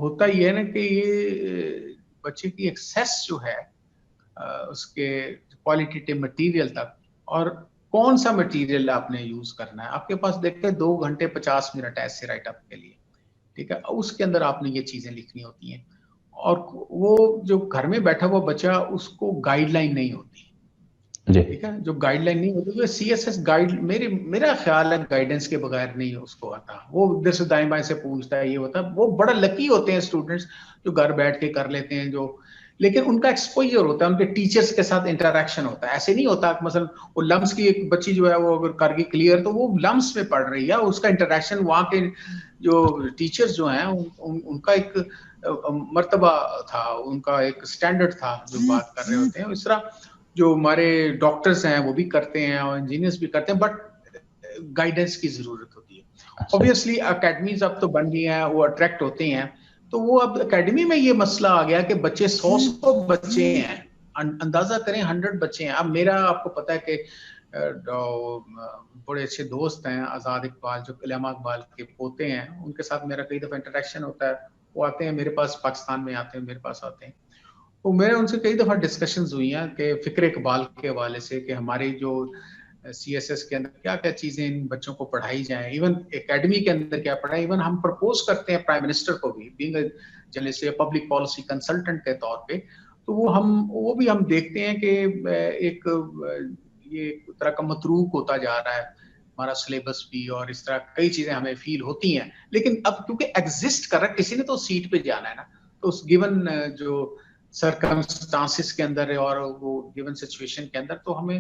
C: होता ही है ना कि ये बच्चे की एक्सेस जो है उसके क्वालिटेटिव मटेरियल तक, और कौन सा मटेरियल आपने यूज करना है। आपके पास देखते 2 घंटे 50 मिनट ऐसे राइटअप के लिए, ठीक है, उसके अंदर आपने ये चीजें लिखनी होती हैं। और वो जो घर में बैठा हुआ बच्चा, उसको गाइडलाइन नहीं होती, ठीक है, जो गाइडलाइन नहीं होती, सीएसएस गाइड, मेरा ख्याल है गाइडेंस के बगैर नहीं उसको आता। वो इधर से दाएं बाएं से पूछता है, ये होता है। वो बड़ा लकी होते हैं स्टूडेंट्स जो घर बैठ के कर लेते हैं, जो, लेकिन उनका एक्सपोजर होता है, उनके टीचर्स के साथ इंटरेक्शन होता है। ऐसे नहीं होता मसलन वो लम्स की एक बच्ची जो है वो अगर कर गई क्लियर, तो वो लम्स में पढ़ रही है, उसका इंटरेक्शन वहाँ के जो टीचर्स जो हैं उनका एक मर्तबा था, उनका एक स्टैंडर्ड था जो बात कर रहे होते हैं। इस तरह जो हमारे डॉक्टर्स हैं वो भी करते हैं और इंजीनियर्स भी करते हैं, बट गाइडेंस की जरूरत होती है। ऑब्वियसली एकेडमीज अब तो बन गई हैं, वो अट्रैक्ट होते हैं। तो वो अब एकेडमी में ये मसला आ गया कि बच्चे 100 बच्चे हैं, अंदाजा करें 100 बच्चे हैं। अब मेरा आपको पता है कि बड़े अच्छे दोस्त हैं आजाद इकबाल, जो कल्यामा इकबाल के पोते हैं, उनके साथ मेरा कई दफा इंटरेक्शन होता है। वो आते हैं मेरे पास, पाकिस्तान में आते हैं मेरे पास आते हैं। तो मेरे उनसे कई दफा डिस्कशंस हुई हैं कि फिक्र इकबाल के हवाले से कि हमारे जो सीएसएस के अंदर क्या क्या चीजें इन बच्चों को पढ़ाई जाएं, इवन एकेडमी के अंदर क्या पढ़ाएं। इवन हम प्रपोज करते हैं प्राइम मिनिस्टर को भी, बीइंग जर्नलिस्ट या पब्लिक पॉलिसी कंसल्टेंट के तौर पे, तो वो भी हम देखते हैं कि एक ये एक तरह का मतरूक होता जा रहा है हमारा सिलेबस भी, और इस तरह कई चीजें हमें फील होती हैं। लेकिन अब क्योंकि एग्जिस्ट कर रहा है, किसी ने तो सीट पे जाना है ना, तो उस गिवन जो सर्कमस्टांसिस के अंदर और वो गिवन सिचुएशन के अंदर, तो हमें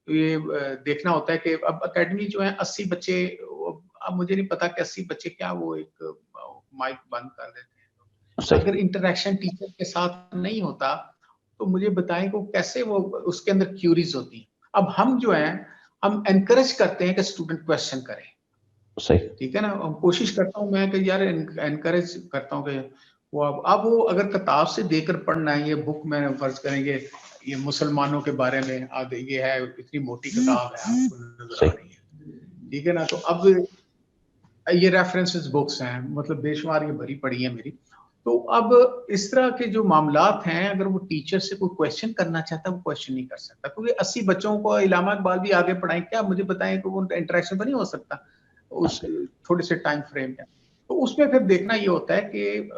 C: ये देखना होता है कि अब एकेडमी जो है 80 बच्चे, अब मुझे नहीं पता कि 80 बच्चे क्या वो एक माइक बंद कर देते हैं। अगर इंटरेक्शन टीचर के साथ नहीं होता, तो मुझे बताएं कि कैसे वो उसके अंदर क्यूरीज होती है। अब हम जो है हम एनकरेज करते हैं कि स्टूडेंट क्वेश्चन करें,
B: सही।
C: ठीक है ना। कोशिश करता हूँ मैं कि यार एनकरेज करता हूँ कि वो अब वो अगर किताब से देकर पढ़ना है, ये बुक में फर्ज करेंगे ये मुसलमानों के बारे में ये है, इतनी मोटी किताब है आपको नजर आ
B: सही।
C: रही है, ठीक है ना। तो अब ये रेफरेंसेस बुक्स हैं, मतलब बेशुमार ये भरी पड़ी है मेरी। तो अब इस तरह के जो मामलात हैं, अगर वो टीचर से कोई क्वेश्चन करना चाहता है वो क्वेश्चन नहीं कर सकता, क्योंकि 80 बच्चों को इलामा इकबाल भी आगे पढ़ाएं, क्या मुझे बताएं कि वो इंटरेक्शन तो नहीं हो सकता उस थोड़े से टाइम फ्रेम में। तो उसमें फिर देखना ये होता है कि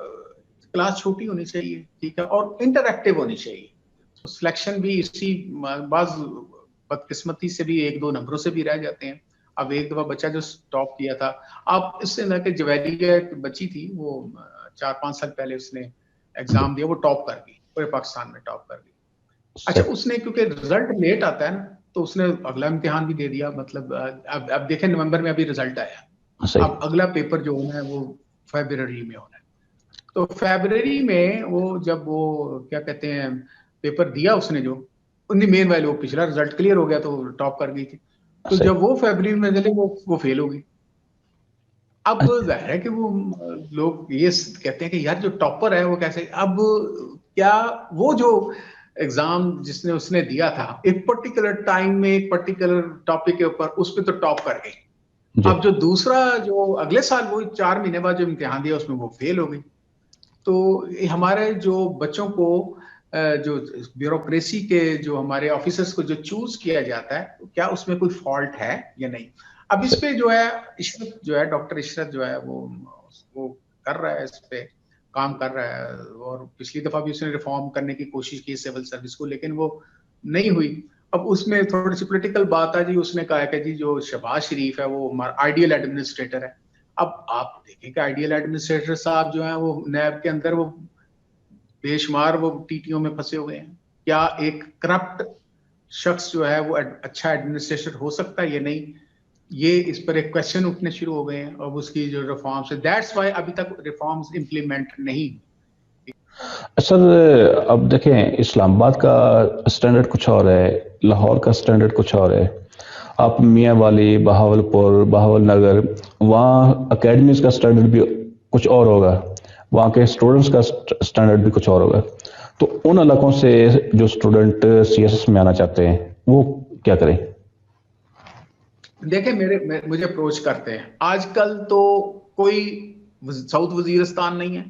C: क्लास छोटी होनी चाहिए, ठीक है, और इंटरैक्टिव होनी चाहिए। तो सिलेक्शन भी इसी बाज बदकिस्मती से भी 1-2 नंबरों से भी रह जाते हैं। अब एक दफा बच्चा जो टॉप किया था, अब इससे ना कि जवेरिया एक बच्ची थी, वो 4-5 साल पहले उसने
B: जी।
C: एग्जाम दिया, वो टॉप कर गई, पूरे पाकिस्तान में टॉप कर गई। अच्छा,
B: सही।
C: उसने क्योंकि रिजल्ट लेट आता है ना, तो उसने अगला इम्तिहान भी दे दिया, मतलब अब देखें नवंबर में अभी रिजल्ट आया,
B: सही।
C: अब अगला पेपर जो होना है वो फरवरी में होना है। तो फरवरी में वो जब वो क्या कहते हैं पेपर दिया उसने, जो उन्हीं मेन वाले वो पिछला रिजल्ट क्लियर हो गया तो टॉप कर गई थी। तो
B: सही।
C: जब वो फरवरी में चले वो फेल हो गई। अब
B: अच्छा।
C: जाहिर है कि वो लोग ये कहते हैं कि यार जो टॉपर है वो कैसे, अब क्या वो जो एग्जाम जिसने उसने दिया था एक पर्टिकुलर टाइम में एक पर्टिकुलर टॉपिक के ऊपर, उस पर तो टॉप कर गई।
B: जी।
C: अब जो दूसरा जो अगले साल वो 4 महीने बाद जो इम्तिहान दिया उसमें वो फेल हो गई। तो हमारे जो बच्चों को जो ब्यूरोक्रेसी के जो हमारे ऑफिसर्स को जो चूज किया जाता है, तो क्या उसमें कोई फॉल्ट है या नहीं। अब इस
B: सही।
C: पे जो है इशरत जो है, डॉक्टर इशरत जो है वो कर रहा है, इस पे काम कर रहा है। और पिछली दफा भी उसने रिफॉर्म करने की कोशिश की सिविल सर्विस को, लेकिन वो नहीं हुई। अब उसमें थोड़ी सी पॉलिटिकल बात है जी, उसने कहा है कि जी जो शहबाज शरीफ है वो हमारा आइडियल एडमिनिस्ट्रेटर है। अब आप देखें कि आइडियल एडमिनिस्ट्रेटर साहब जो है वो नैब के अंदर वो बेशुमार वो टीटीओ में फंसे हुए हैं। क्या एक करप्ट शख्स जो है वो अच्छा एडमिनिस्ट्रेटर हो सकता है या नहीं, ये इस पर एक क्वेश्चन उठने शुरू हो गए हैं। अब उसकी जो रिफॉर्म्स है, दैट्स वाई अभी तक रिफॉर्म्स इंप्लीमेंट नहीं।
B: सर अब देखें, इस्लामाबाद का स्टैंडर्ड कुछ और है, लाहौर का स्टैंडर्ड कुछ और है। आप मियाँ वाली, बहावलपुर, बहावल नगर, वहाँ अकेडमीज का स्टैंडर्ड भी कुछ और होगा, वहाँ के स्टूडेंट्स का स्टैंडर्ड भी कुछ और होगा। तो उन इलाकों से जो स्टूडेंट सीएसएस में आना चाहते हैं वो क्या करें?
C: देखें मुझे अप्रोच करते हैं आजकल तो कोई साउथ वजीरिस्तान नहीं है,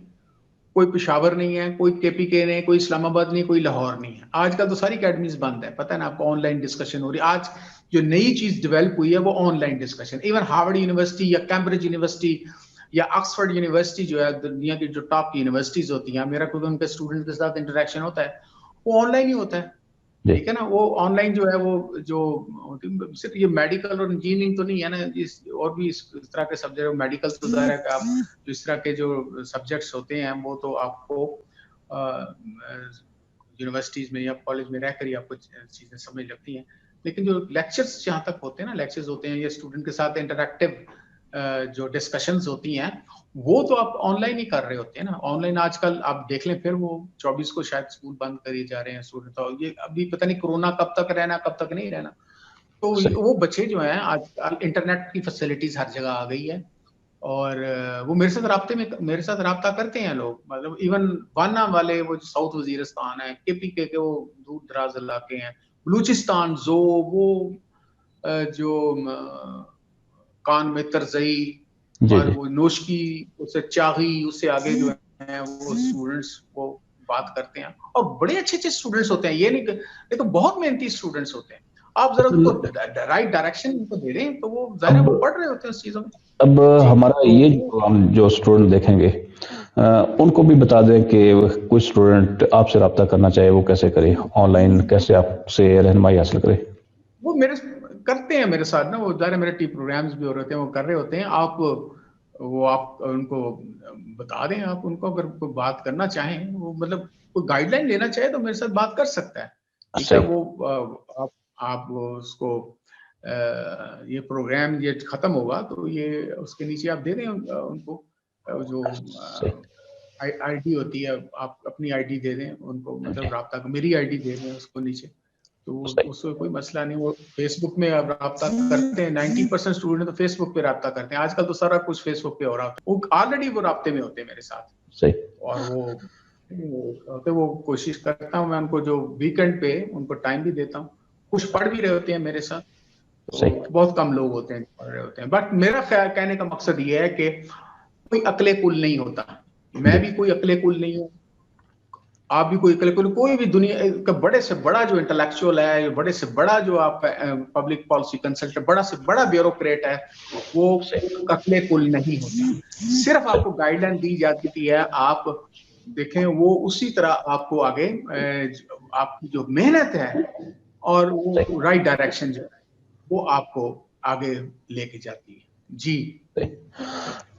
C: कोई पेशावर नहीं है, कोई केपीके नहीं, कोई इस्लामाबाद नहीं, कोई लाहौर नहीं है। आजकल तो सारी अकेडमीज बंद है, पता है ना आपको, ऑनलाइन डिस्कशन हो रही है। आज जो नई चीज डेवलप हुई है वो online discussion. Even Harvard university या कैम्ब्रिज यूनिवर्सिटी या ऑक्सफोर्ड यूनिवर्सिटी जो है दुनिया की जो टॉप यूनिवर्सिटीज होती हैं, मेरा क्योंकि उनके स्टूडेंट के साथ इंटरेक्शन होता है, वो ऑनलाइन ही होता है,
B: जी।
C: ठीक है ना। वो ऑनलाइन जो है वो जो सिर्फ ये मेडिकल और इंजीनियरिंग तो नहीं है ना, इस और भी इस तरह के सब्जेक्ट, मेडिकल तो जाहिर है कि आप जो इस तरह के जो सब्जेक्ट्स होते हैं वो तो आपको यूनिवर्सिटीज में या कॉलेज में रहकर ही आपको चीजें समझ लगती हैं। लेकिन जो लेक्चर्स जहाँ तक होते हैं ना, लेक्चर्स होते हैं या स्टूडेंट के साथ इंटरैक्टिव जो डिस्कशंस होती हैं, वो तो आप ऑनलाइन ही कर रहे होते हैं ना। ऑनलाइन आजकल आप देख लें, फिर वो 24 को शायद स्कूल बंद कर जा रहे हैं स्टूडेंट, तो ये अभी पता नहीं कोरोना कब तक रहना कब तक नहीं रहना। तो
B: सही।
C: वो बच्चे जो हैं आजकल इंटरनेट की फैसिलिटीज हर जगह आ गई है, और वो मेरे साथ राब्ता करते हैं लोग, मतलब इवन वाना वाले वो जो साउथ वजीरिस्तान है, केपीके के वो दूर दराज इलाके हैं, बलूचिस्तान जो वो जो कान में तरजई
B: जी।
C: और
B: जी।
C: वो नोशकी, उससे चाही, उससे आगे जो है वो स्टूडेंट्स वो बात करते हैं, और बड़े अच्छे अच्छे स्टूडेंट्स होते हैं। ये नहीं, लेकिन तो बहुत मेहनती स्टूडेंट्स होते हैं। आप जरा उनको
B: असल
C: राइट डायरेक्शन उनको दे दें तो वो जाहिर है
B: अब
C: वो पढ़ रहे होते हैं उस चीजों में।
B: अब
C: जी।
B: हमारा
C: तो
B: ये जो हम जो स्टूडेंट देखेंगे, उनको भी बता दें कि कोई स्टूडेंट आपसे रब्ता करना चाहे वो कैसे करे, ऑनलाइन कैसे आपसे रहनुमाई हासिल करे।
C: वो मेरे करते हैं मेरे साथ ना, वो ज़ाहिर मेरे टी प्रोग्राम्स भी हो रहे होते हैं, वो कर रहे होते हैं। आप उनको बता दें, आप उनको अगर कोई बात करना चाहें, वो मतलब कोई गाइडलाइन लेना चाहे तो मेरे साथ बात कर सकता है, ठीक है।
B: सही।
C: वो आप उसको ये प्रोग्राम ये खत्म होगा तो ये उसके नीचे आप दे दें उनको जो
B: सही।
C: आईडी होती है, आप अपनी आईडी दे दें उनको, मतलब राब्ता मेरी आईडी दे दें उसको नीचे, तो उससे कोई मसला नहीं। वो फेसबुक में अब राब्ता करते हैं, 90% स्टूडेंट तो फेसबुक पे राब्ता करते हैं आजकल, तो सारा कुछ फेसबुक पे हो रहा है, वो ऑलरेडी वो राब्ते में होते हैं मेरे साथ।
B: सही।
C: और वो कोशिश करता हूँ मैं उनको, जो वीकेंड पे उनको टाइम भी देता हूँ, कुछ पढ़ भी रहे होते हैं मेरे साथ, तो बहुत कम लोग होते हैं पढ़ रहे होते हैं। बट मेरा कहने का मकसद ये है कि कोई अकले कुल नहीं होता, मैं भी कोई अकले कुल नहीं हूँ, आप भी कोई अकले कुल, कोई भी दुनिया का बड़े से बड़ा जो इंटेलेक्चुअल है, बड़े से बड़ा जो आप पब्लिक पॉलिसी कंसल्टेंट, बड़ा से बड़ा ब्यूरोक्रेट है, वो अकले कुल नहीं होता। सिर्फ आपको गाइडलाइन दी जाती है, आप देखें वो उसी तरह आपको आगे आपकी जो मेहनत है और वो राइट डायरेक्शन जो है वो आपको आगे लेके जाती है। जी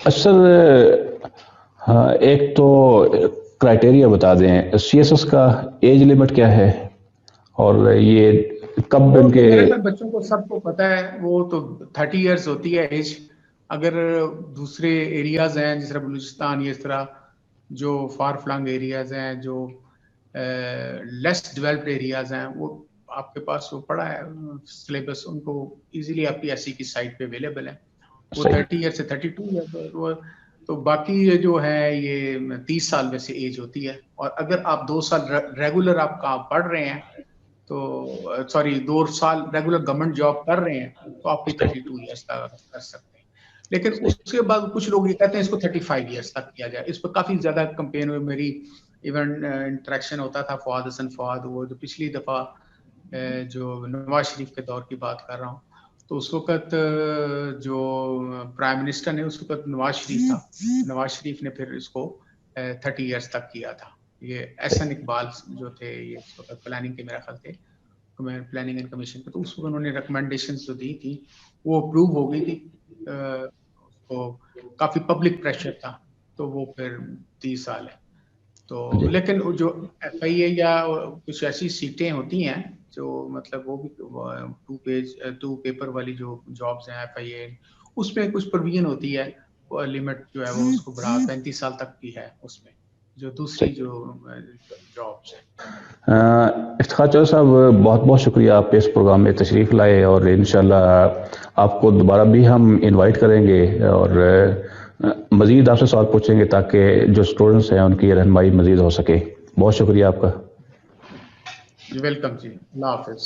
B: सर, हाँ, एक तो क्राइटेरिया बता दें, सीएसएस का एज लिमिट क्या है और ये कब
C: तो
B: इनके?
C: मेरे ख्याल बच्चों को सबको पता है, वो तो 30 इयर्स होती है एज। अगर दूसरे एरियाज हैं जिस तरह बलूचिस्तान, ये इस तरह जो फार फ्लंग एरियाज हैं, जो लेस डेवलप्ड एरियाज हैं, वो आपके पास वो पड़ा है सिलेबस, उनको इजीली आपकी एससी की साइट पे अवेलेबल है, वो 30 ईयर से 32 ईयर वो। तो बाकी ये जो है ये 30 साल में से एज होती है, और अगर आप 2 साल रेगुलर आप काम पढ़ रहे हैं, तो सॉरी 2 साल रेगुलर गवर्नमेंट जॉब कर रहे हैं, तो आप 32 ईयर्स तक कर सकते हैं। लेकिन उसके बाद कुछ लोग ये कहते हैं इसको 35 ईयर्स तक किया जाए। इस पर काफी ज्यादा कंपेन में मेरी इवन इंटरेक्शन होता था फवाद हसन फवाद, वो जो पिछली दफा जो नवाज शरीफ के दौर की बात कर रहा हूँ, तो उस वक्त जो प्राइम मिनिस्टर ने उस वक्त नवाज शरीफ था, नवाज शरीफ ने फिर इसको 30 इयर्स तक किया था। ये एहसन इकबाल जो थे, ये उस वक्त प्लानिंग के मेरा ख्याल थे, प्लानिंग एंड कमीशन के, तो उस वक्त उन्होंने रिकमेंडेशंस जो दी थी वो अप्रूव हो गई थी, तो काफी पब्लिक प्रेशर था, तो वो फिर 30 साल है। तो लेकिन जो FIA या कुछ ऐसी सीटें होती हैं जो मतलब वो भी 2 पेपर वाली जो जॉब्स हैं FIA, उसमें कुछ प्रोविजन होती है, वो लिमिट जो है वो उसको बढ़ा 35 साल तक की है उसमें, जो दूसरी जो जॉब्स हैं।
B: इफ्तिखार चौधरी साहब, बहुत बहुत शुक्रिया, आप इस प्रोग्राम में तशरीफ लाए, और इंशाल्लाह आपको दोबारा भी हम इनवाइट करेंगे और मज़ीद आपसे सवाल पूछेंगे ताकि जो स्टूडेंट्स हैं उनकी रहनुमाई मज़ीद हो सके। बहुत शुक्रिया आपका।
C: वेलकम जी, अल्लाह हाफ़िज़।